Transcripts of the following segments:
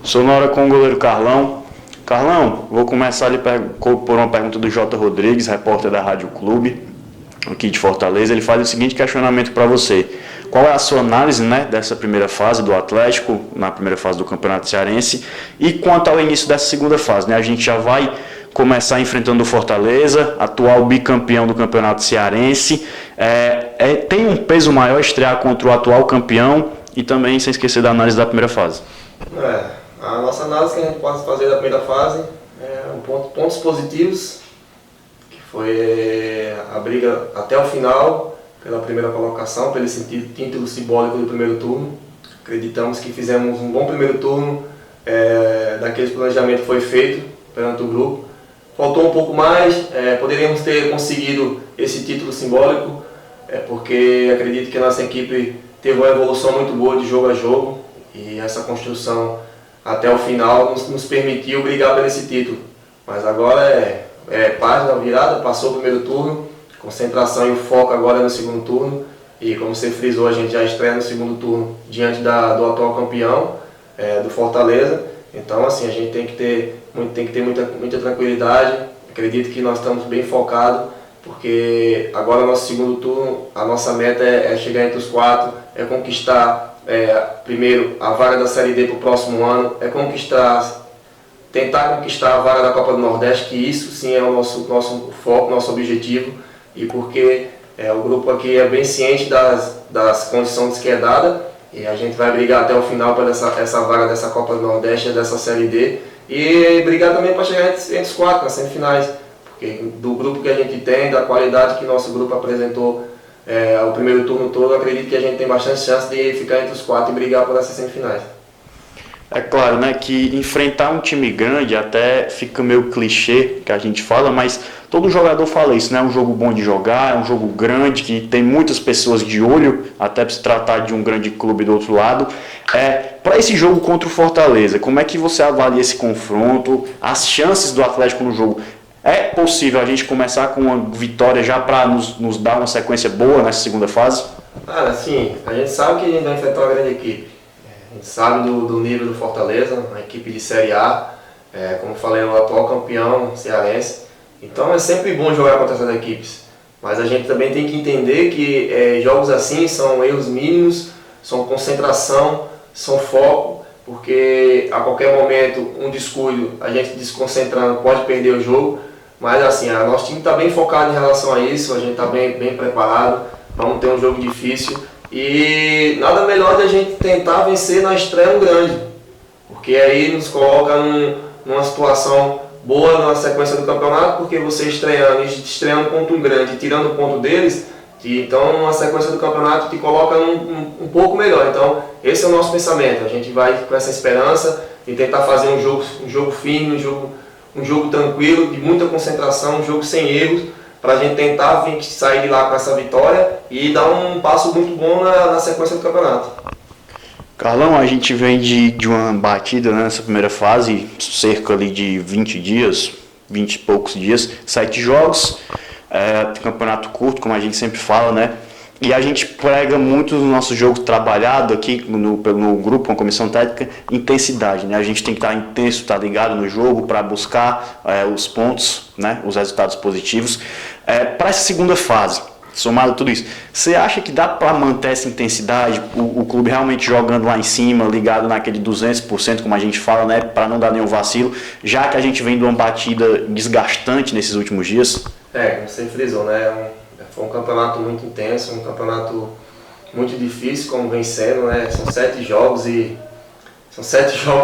Sonora com o goleiro Carlão. Carlão, vou começar ali por uma pergunta do Jota Rodrigues, repórter da Rádio Clube, aqui de Fortaleza. Ele faz o seguinte questionamento para você. Qual é a sua análise, né, dessa primeira fase do Atlético, na primeira fase do Campeonato Cearense, e quanto ao início dessa segunda fase, né? A gente já vai começar enfrentando o Fortaleza, atual bicampeão do Campeonato Cearense. Tem um peso maior estrear contra o atual campeão e também, sem esquecer da análise da primeira fase. A nossa análise que a gente pode fazer da primeira fase pontos positivos, que foi a briga até o final, pela primeira colocação, pelo título simbólico do primeiro turno. Acreditamos que fizemos um bom primeiro turno, daquele planejamento que foi feito perante o grupo. Faltou um pouco mais, poderíamos ter conseguido esse título simbólico, porque acredito que a nossa equipe teve uma evolução muito boa de jogo a jogo e essa construção até o final nos permitiu brigar por esse título. Mas agora página virada, passou o primeiro turno, concentração e o foco agora no segundo turno. E como você frisou, a gente já estreia no segundo turno diante do atual campeão, do Fortaleza. Então assim, a gente tem que ter muita tranquilidade. Acredito que nós estamos bem focados, porque agora no nosso segundo turno, a nossa meta é chegar entre os 4, é conquistar primeiro a vaga da Série D para o próximo ano, tentar conquistar a vaga da Copa do Nordeste, que isso sim é o nosso foco, nosso objetivo, e porque o grupo aqui é bem ciente das condições que é dada, e a gente vai brigar até o final para essa vaga dessa Copa do Nordeste, dessa Série D, e brigar também para chegar entre os 4 nas semifinais, porque do grupo que a gente tem, da qualidade que nosso grupo apresentou o primeiro turno todo, eu acredito que a gente tem bastante chance de ficar entre os 4 e brigar por essas semifinais. É claro, né, que enfrentar um time grande até fica meio clichê que a gente fala, mas todo jogador fala isso, né? É um jogo bom de jogar, é um jogo grande, que tem muitas pessoas de olho, até para se tratar de um grande clube do outro lado. Para esse jogo contra o Fortaleza, como é que você avalia esse confronto, as chances do Atlético no jogo? É possível a gente começar com uma vitória já para nos dar uma sequência boa nessa segunda fase? Sim, a gente sabe que a gente vai enfrentar uma grande equipe. A gente sabe do nível do Fortaleza, uma equipe de Série A, como eu falei, é o atual campeão cearense. Então é sempre bom jogar contra essas equipes. Mas a gente também tem que entender que jogos assim são erros mínimos, são concentração, são foco, porque a qualquer momento um descuido, a gente desconcentrando pode perder o jogo. Mas assim, nosso time está bem focado em relação a isso, a gente está bem preparado, vamos ter um jogo difícil. E nada melhor de a gente tentar vencer na estreia um grande, porque aí nos coloca numa situação boa na sequência do campeonato, porque você estreando contra um grande e tirando o ponto deles, então a sequência do campeonato te coloca um pouco melhor. Então esse é o nosso pensamento, a gente vai com essa esperança de tentar fazer um jogo firme, um jogo tranquilo, de muita concentração, um jogo sem erros, para a gente tentar sair de lá com essa vitória e dar um passo muito bom na sequência do campeonato. Carlão, a gente vem de uma batida, né, nessa primeira fase, cerca ali de 20 dias, 20 e poucos dias, 7 jogos, campeonato curto, como a gente sempre fala, né? E a gente prega muito no nosso jogo trabalhado aqui no grupo, com a comissão técnica, intensidade, né? A gente tem que estar intenso, estar ligado no jogo para buscar os pontos, né? Os resultados positivos. Para essa segunda fase, somado a tudo isso, você acha que dá para manter essa intensidade, o clube realmente jogando lá em cima, ligado naquele 200%, como a gente fala, né? Para não dar nenhum vacilo, já que a gente vem de uma batida desgastante nesses últimos dias? Como você frisou, né? Foi um campeonato muito intenso, um campeonato muito difícil, como vem sendo, né? São 7 jogos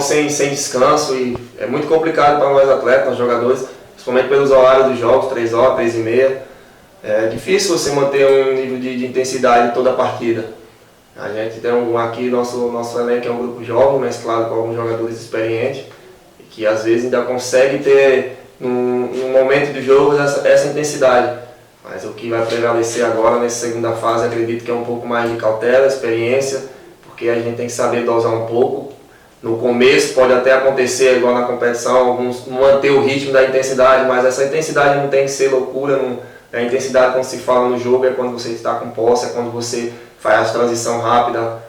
sem descanso e é muito complicado para nós atletas, nós jogadores, principalmente pelos horários dos jogos, 3 horas, 3 e meia. É difícil você manter um nível de intensidade toda a partida. A gente tem aqui, nosso elenco é um grupo jovem, mesclado com alguns jogadores experientes, que às vezes ainda consegue ter, num momento do jogo, essa intensidade. Mas o que vai prevalecer agora nessa segunda fase, acredito que é um pouco mais de cautela, experiência, porque a gente tem que saber dosar um pouco. No começo pode até acontecer, igual na competição, alguns manter o ritmo da intensidade, mas essa intensidade não tem que ser loucura. A intensidade, quando se fala no jogo, é quando você está com posse, é quando você faz a transição rápida.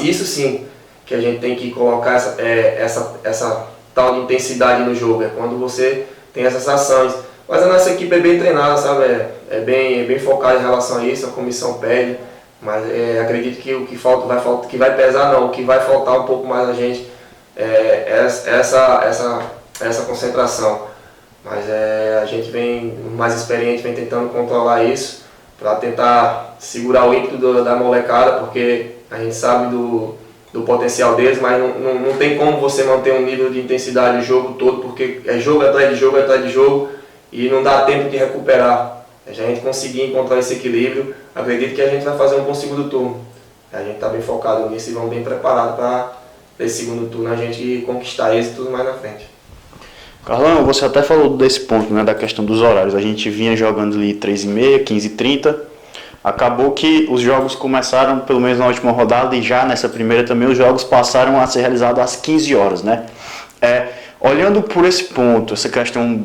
Isso sim, que a gente tem que colocar essa tal de intensidade no jogo, é quando você tem essas ações. Mas a nossa equipe é bem treinada, sabe? É bem focada em relação a isso, a comissão pede, mas acredito que o que vai pesar não, o que vai faltar um pouco mais a gente essa concentração. Mas a gente vem mais experiente, vem tentando controlar isso para tentar segurar o ímpeto da molecada, porque a gente sabe do potencial deles, mas não tem como você manter um nível de intensidade o jogo todo, porque é jogo atrás de jogo atrás de jogo e não dá tempo de recuperar. A gente conseguir encontrar esse equilíbrio, acredito que a gente vai fazer um bom segundo turno. A gente está bem focado nisso e vamos bem preparados para esse segundo turno a gente conquistar êxitos mais na frente. Carlão, você até falou desse ponto, né, da questão dos horários. A gente vinha jogando ali 3h30, 15h30. Acabou que os jogos começaram, pelo menos na última rodada, e já nessa primeira também os jogos passaram a ser realizados às 15 horas, né? Olhando por esse ponto, essa questão,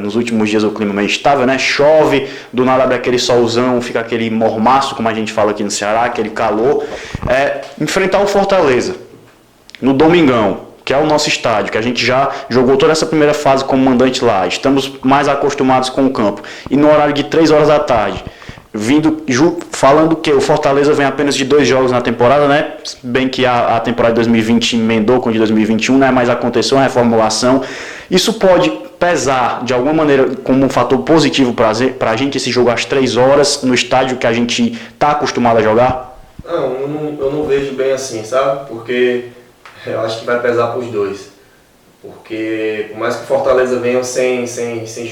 nos últimos dias o clima meio estável, né? Chove, do nada abre aquele solzão, fica aquele mormaço, como a gente fala aqui no Ceará, aquele calor. Enfrentar o Fortaleza no Domingão, que é o nosso estádio, que a gente já jogou toda essa primeira fase como mandante lá, estamos mais acostumados com o campo, e no horário de 3 horas da tarde, falando que o Fortaleza vem apenas de 2 jogos na temporada, né? Bem que a temporada de 2020 emendou com a de 2021, né? Mas aconteceu uma reformulação. Isso pode pesar de alguma maneira como um fator positivo para a gente esse jogo às 3 horas no estádio que a gente está acostumado a jogar? Não, eu não vejo bem assim, sabe? Porque eu acho que vai pesar para os dois. Porque por mais que o Fortaleza venha sem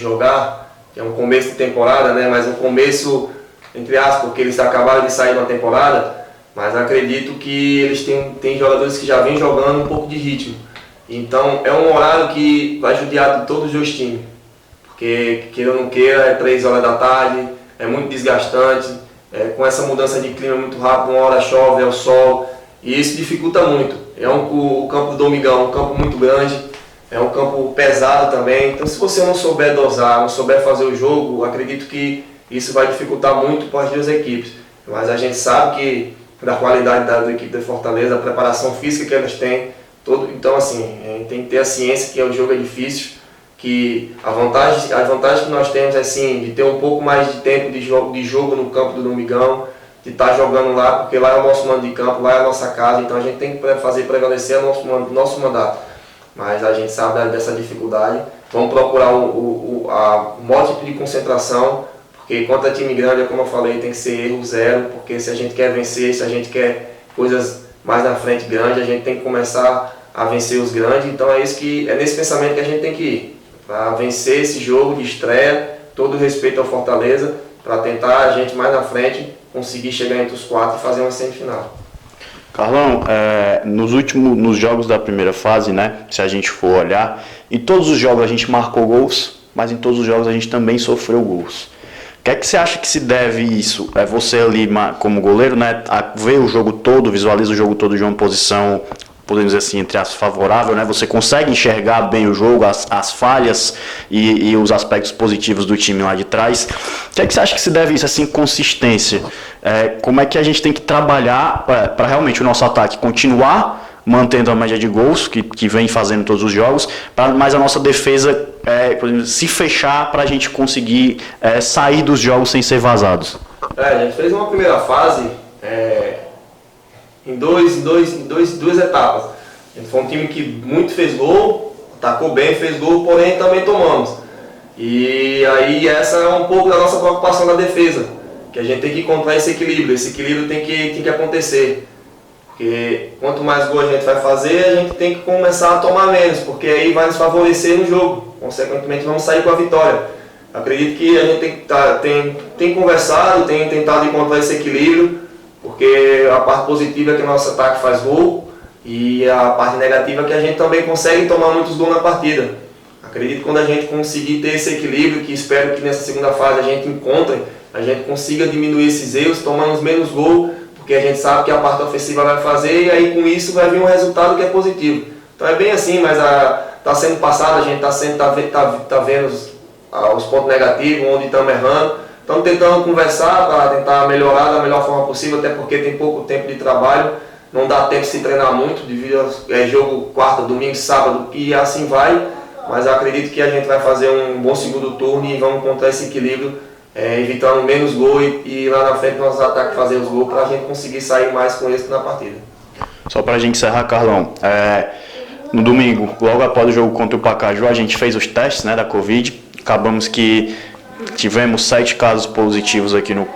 jogar, que é um começo de temporada, né? Mas um começo, entre aspas, porque eles acabaram de sair de uma temporada, mas acredito que eles têm jogadores que já vêm jogando um pouco de ritmo. Então é um horário que vai judiar de todos os dois times. Porque, queira ou não queira, é 3 horas da tarde, é muito desgastante, com essa mudança de clima muito rápido, uma hora chove, é o sol, e isso dificulta muito. O campo do Domingão é um campo muito grande, é um campo pesado também, então se você não souber dosar, não souber fazer o jogo, acredito que isso vai dificultar muito para as duas equipes. Mas a gente sabe que da qualidade da equipe da Fortaleza, a preparação física que elas têm, então assim, a gente tem que ter a ciência que o jogo é difícil, que a vantagem que nós temos é sim, de ter um pouco mais de tempo de jogo no campo do Domingão, de estar jogando lá, porque lá é o nosso mando de campo, lá é a nossa casa, então a gente tem que fazer prevalecer o nosso mandato. Mas a gente sabe dessa dificuldade, vamos procurar o maior tipo de concentração, porque contra time grande, como eu falei, tem que ser erro zero, porque se a gente quer vencer, se a gente quer coisas mais na frente grandes, a gente tem que começar a vencer os grandes, então é nesse pensamento que a gente tem que ir, para vencer esse jogo de estreia, todo respeito ao Fortaleza, para tentar a gente mais na frente conseguir chegar entre os 4 e fazer uma semifinal. Carlão, nos jogos da primeira fase, né, se a gente for olhar, em todos os jogos a gente marcou gols, mas em todos os jogos a gente também sofreu gols. O que é que você acha que se deve isso? Você ali como goleiro, né, vê o jogo todo, visualiza o jogo todo de uma posição, podemos dizer assim, entre as favorável, né? Você consegue enxergar bem o jogo, as falhas e os aspectos positivos do time lá de trás. O que é que você acha que se deve isso, essa inconsistência? Como é que a gente tem que trabalhar para realmente o nosso ataque continuar mantendo a média de gols que vem fazendo todos os jogos, mas a nossa defesa por exemplo, se fechar para a gente conseguir sair dos jogos sem ser vazados? A gente fez uma primeira fase em duas etapas. A gente foi um time que muito fez gol, atacou bem, fez gol, porém também tomamos. E aí essa é um pouco da nossa preocupação da defesa, que a gente tem que encontrar esse equilíbrio tem que acontecer. Porque quanto mais gol a gente vai fazer, a gente tem que começar a tomar menos, porque aí vai nos favorecer no jogo. Consequentemente vamos sair com a vitória. Acredito que a gente tem conversado, tem tentado encontrar esse equilíbrio, porque a parte positiva é que o nosso ataque faz gol e a parte negativa é que a gente também consegue tomar muitos gols na partida. Acredito que quando a gente conseguir ter esse equilíbrio, que espero que nessa segunda fase a gente consiga diminuir esses erros, tomando menos gols, porque a gente sabe que a parte ofensiva vai fazer e aí com isso vai vir um resultado que é positivo. Então é bem assim, mas está sendo passado, a gente tá vendo os pontos negativos, onde estamos errando. Estamos tentando conversar para tentar melhorar da melhor forma possível, até porque tem pouco tempo de trabalho. não dá tempo de se treinar muito, devido a jogo quarta, domingo, sábado e assim vai, mas eu acredito que a gente vai fazer um bom segundo turno e vamos encontrar esse equilíbrio, evitando menos gol e lá na frente nossos ataques fazer os gols para a gente conseguir sair mais com êxito na partida. Só para a gente encerrar, Carlão, no domingo, logo após o jogo contra o Pacaju, a gente fez os testes, né, da Covid, acabamos que tivemos 7 casos positivos aqui no